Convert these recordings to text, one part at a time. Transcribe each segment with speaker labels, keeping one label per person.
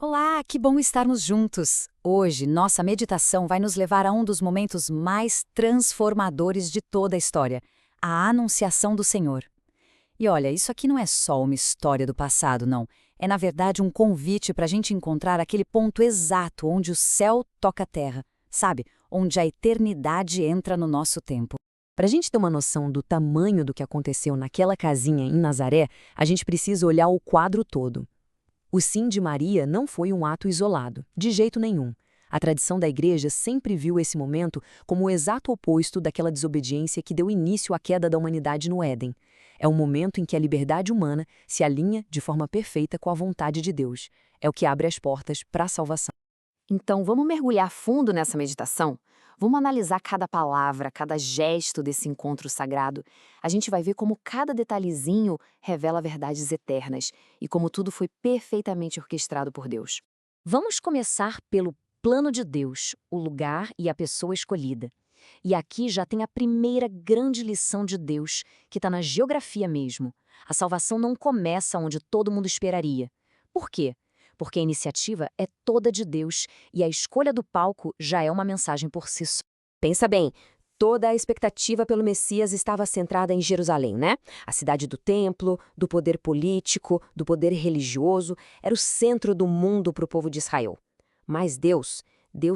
Speaker 1: Olá, que bom estarmos juntos! Hoje, nossa meditação vai nos levar a um dos momentos mais transformadores de toda a história, a Anunciação do Senhor. E olha, isso aqui não é só uma história do passado, não. É, na verdade, um convite para a gente encontrar aquele ponto exato onde o céu toca a terra, sabe? Onde a eternidade entra no nosso tempo.
Speaker 2: Para a gente ter uma noção do tamanho do que aconteceu naquela casinha em Nazaré, a gente precisa olhar o quadro todo. O sim de Maria não foi um ato isolado, de jeito nenhum. A tradição da Igreja sempre viu esse momento como o exato oposto daquela desobediência que deu início à queda da humanidade no Éden. É um momento em que a liberdade humana se alinha de forma perfeita com a vontade de Deus. É o que abre as portas para a salvação.
Speaker 3: Então, vamos mergulhar fundo nessa meditação? Vamos analisar cada palavra, cada gesto desse encontro sagrado. A gente vai ver como cada detalhezinho revela verdades eternas e como tudo foi perfeitamente orquestrado por Deus.
Speaker 2: Vamos começar pelo plano de Deus, o lugar e a pessoa escolhida. E aqui já tem a primeira grande lição de Deus, que está na geografia mesmo. A salvação não começa onde todo mundo esperaria. Por quê? Porque a iniciativa é toda de Deus e a escolha do palco já é uma mensagem por si só. Pensa bem, toda a expectativa pelo Messias estava centrada em Jerusalém, né? A cidade do templo, do poder político, do poder religioso, era o centro do mundo para o povo de Israel. Mas Deus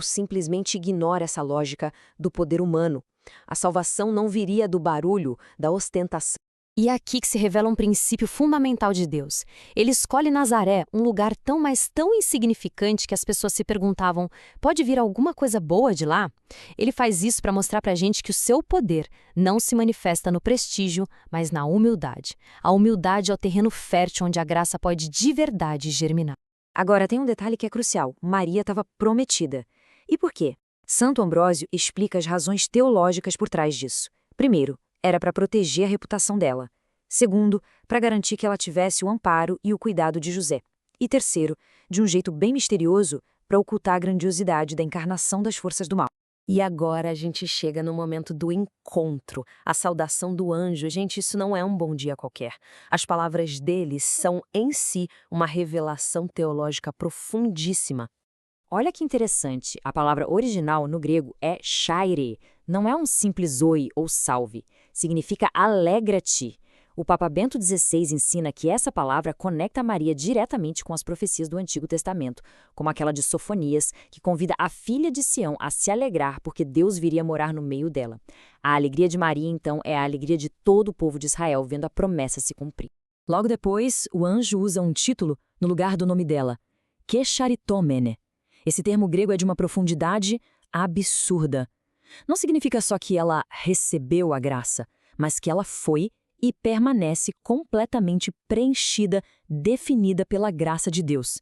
Speaker 2: simplesmente ignora essa lógica do poder humano. A salvação não viria do barulho, da ostentação.
Speaker 4: E é aqui que se revela um princípio fundamental de Deus. Ele escolhe Nazaré, um lugar tão, mas tão insignificante que as pessoas se perguntavam, pode vir alguma coisa boa de lá? Ele faz isso para mostrar para a gente que o seu poder não se manifesta no prestígio, mas na humildade. A humildade é o terreno fértil onde a graça pode de verdade germinar.
Speaker 2: Agora, tem um detalhe que é crucial. Maria estava prometida. E por quê? Santo Ambrósio explica as razões teológicas por trás disso. Primeiro, era para proteger a reputação dela. Segundo, para garantir que ela tivesse o amparo e o cuidado de José. E terceiro, de um jeito bem misterioso, para ocultar a grandiosidade da encarnação das forças do mal. E agora a gente chega no momento do encontro, a saudação do anjo. Gente, isso não é um bom dia qualquer. As palavras dele são, em si, uma revelação teológica profundíssima. Olha que interessante, a palavra original no grego é chaire, não é um simples oi ou salve, significa alegra-te. O Papa Bento XVI ensina que essa palavra conecta Maria diretamente com as profecias do Antigo Testamento, como aquela de Sofonias, que convida a filha de Sião a se alegrar porque Deus viria morar no meio dela. A alegria de Maria, então, é a alegria de todo o povo de Israel vendo a promessa se cumprir. Logo depois, o anjo usa um título no lugar do nome dela, Kecharitomene. Esse termo grego é de uma profundidade absurda. Não significa só que ela recebeu a graça, mas que ela foi e permanece completamente preenchida, definida pela graça de Deus.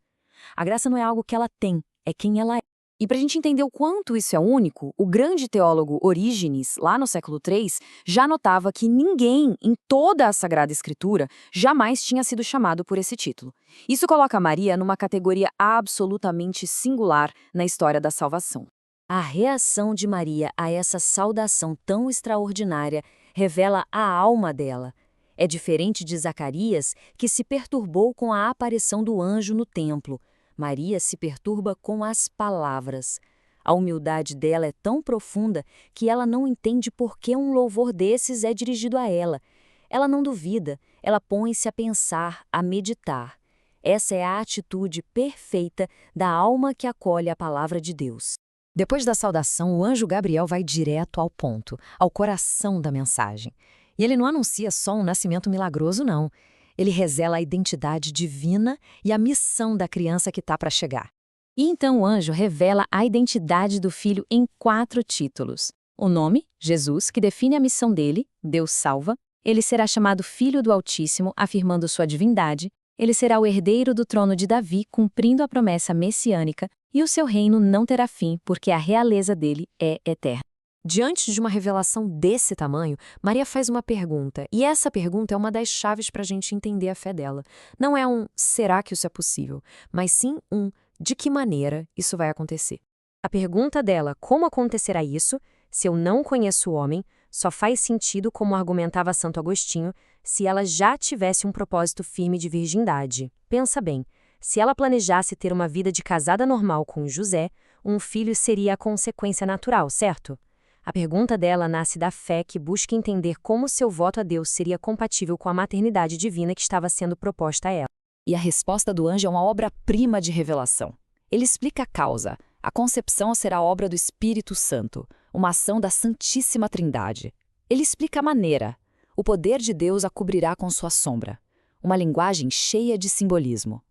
Speaker 2: A graça não é algo que ela tem, é quem ela é.
Speaker 3: E para a gente entender o quanto isso é único, o grande teólogo Orígenes, lá no século III, já notava que ninguém em toda a Sagrada Escritura jamais tinha sido chamado por esse título. Isso coloca Maria numa categoria absolutamente singular na história da salvação.
Speaker 2: A reação de Maria a essa saudação tão extraordinária revela a alma dela. É diferente de Zacarias, que se perturbou com a aparição do anjo no templo. Maria se perturba com as palavras. A humildade dela é tão profunda que ela não entende por que um louvor desses é dirigido a ela. Ela não duvida, ela põe-se a pensar, a meditar. Essa é a atitude perfeita da alma que acolhe a palavra de Deus.
Speaker 4: Depois da saudação, o anjo Gabriel vai direto ao ponto, ao coração da mensagem. E ele não anuncia só um nascimento milagroso, não. Ele revela a identidade divina e a missão da criança que está para chegar. E então o anjo revela a identidade do filho em 4 títulos. O nome, Jesus, que define a missão dele, Deus salva. Ele será chamado Filho do Altíssimo, afirmando sua divindade. Ele será o herdeiro do trono de Davi, cumprindo a promessa messiânica. E o seu reino não terá fim, porque a realeza dele é eterna. Diante de uma revelação desse tamanho, Maria faz uma pergunta, e essa pergunta é uma das chaves para a gente entender a fé dela. Não é um será que isso é possível, mas sim um de que maneira isso vai acontecer. A pergunta dela, como acontecerá isso, se eu não conheço o homem, só faz sentido, como argumentava Santo Agostinho, se ela já tivesse um propósito firme de virgindade. Pensa bem,
Speaker 2: Se ela planejasse ter uma vida de casada normal com José, um filho seria a consequência natural, certo? A pergunta dela nasce da fé que busca entender como seu voto a Deus seria compatível com a maternidade divina que estava sendo proposta a ela.
Speaker 1: E a resposta do anjo é uma obra-prima de revelação. Ele explica a causa. A concepção será obra do Espírito Santo, uma ação da Santíssima Trindade. Ele explica a maneira. O poder de Deus a cobrirá com sua sombra. Uma linguagem cheia de simbolismo.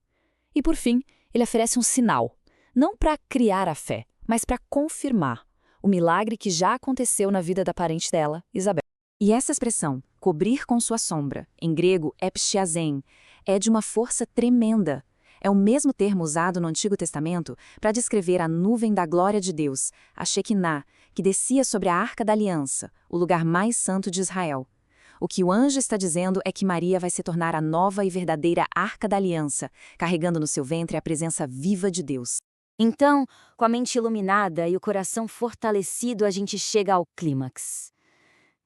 Speaker 1: E por fim, ele oferece um sinal, não para criar a fé, mas para confirmar o milagre que já aconteceu na vida da parente dela, Isabel.
Speaker 3: E essa expressão, cobrir com sua sombra, em grego epsiazen, é de uma força tremenda. É o mesmo termo usado no Antigo Testamento para descrever a nuvem da glória de Deus, a Shekinah, que descia sobre a Arca da Aliança, o lugar mais santo de Israel. O que o anjo está dizendo é que Maria vai se tornar a nova e verdadeira Arca da Aliança, carregando no seu ventre a presença viva de Deus.
Speaker 5: Então, com a mente iluminada e o coração fortalecido, a gente chega ao clímax.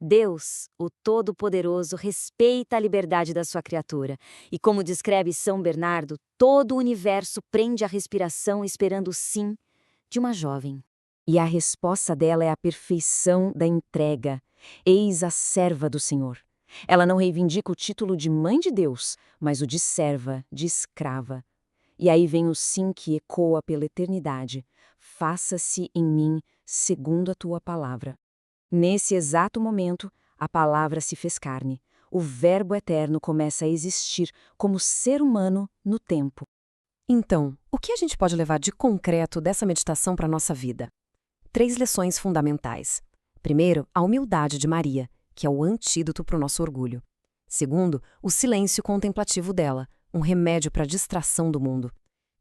Speaker 5: Deus, o Todo-Poderoso, respeita a liberdade da sua criatura. E como descreve São Bernardo, todo o universo prende a respiração esperando o sim de uma jovem.
Speaker 2: E a resposta dela é a perfeição da entrega. Eis a serva do Senhor. Ela não reivindica o título de mãe de Deus, mas o de serva, de escrava. E aí vem o sim que ecoa pela eternidade. Faça-se em mim segundo a tua palavra. Nesse exato momento, a palavra se fez carne. O Verbo eterno começa a existir como ser humano no tempo.
Speaker 4: Então, o que a gente pode levar de concreto dessa meditação para a nossa vida? 3 lições fundamentais. Primeiro, a humildade de Maria, que é o antídoto para o nosso orgulho. Segundo, o silêncio contemplativo dela, um remédio para a distração do mundo.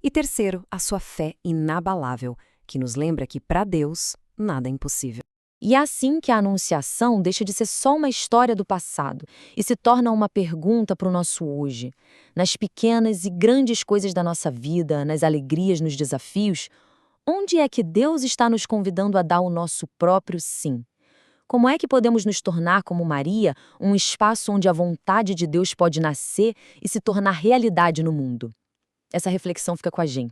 Speaker 4: E terceiro, a sua fé inabalável, que nos lembra que, para Deus, nada é impossível.
Speaker 3: E é assim que a Anunciação deixa de ser só uma história do passado e se torna uma pergunta para o nosso hoje. Nas pequenas e grandes coisas da nossa vida, nas alegrias, nos desafios, onde é que Deus está nos convidando a dar o nosso próprio sim? Como é que podemos nos tornar, como Maria, um espaço onde a vontade de Deus pode nascer e se tornar realidade no mundo? Essa reflexão fica com a gente.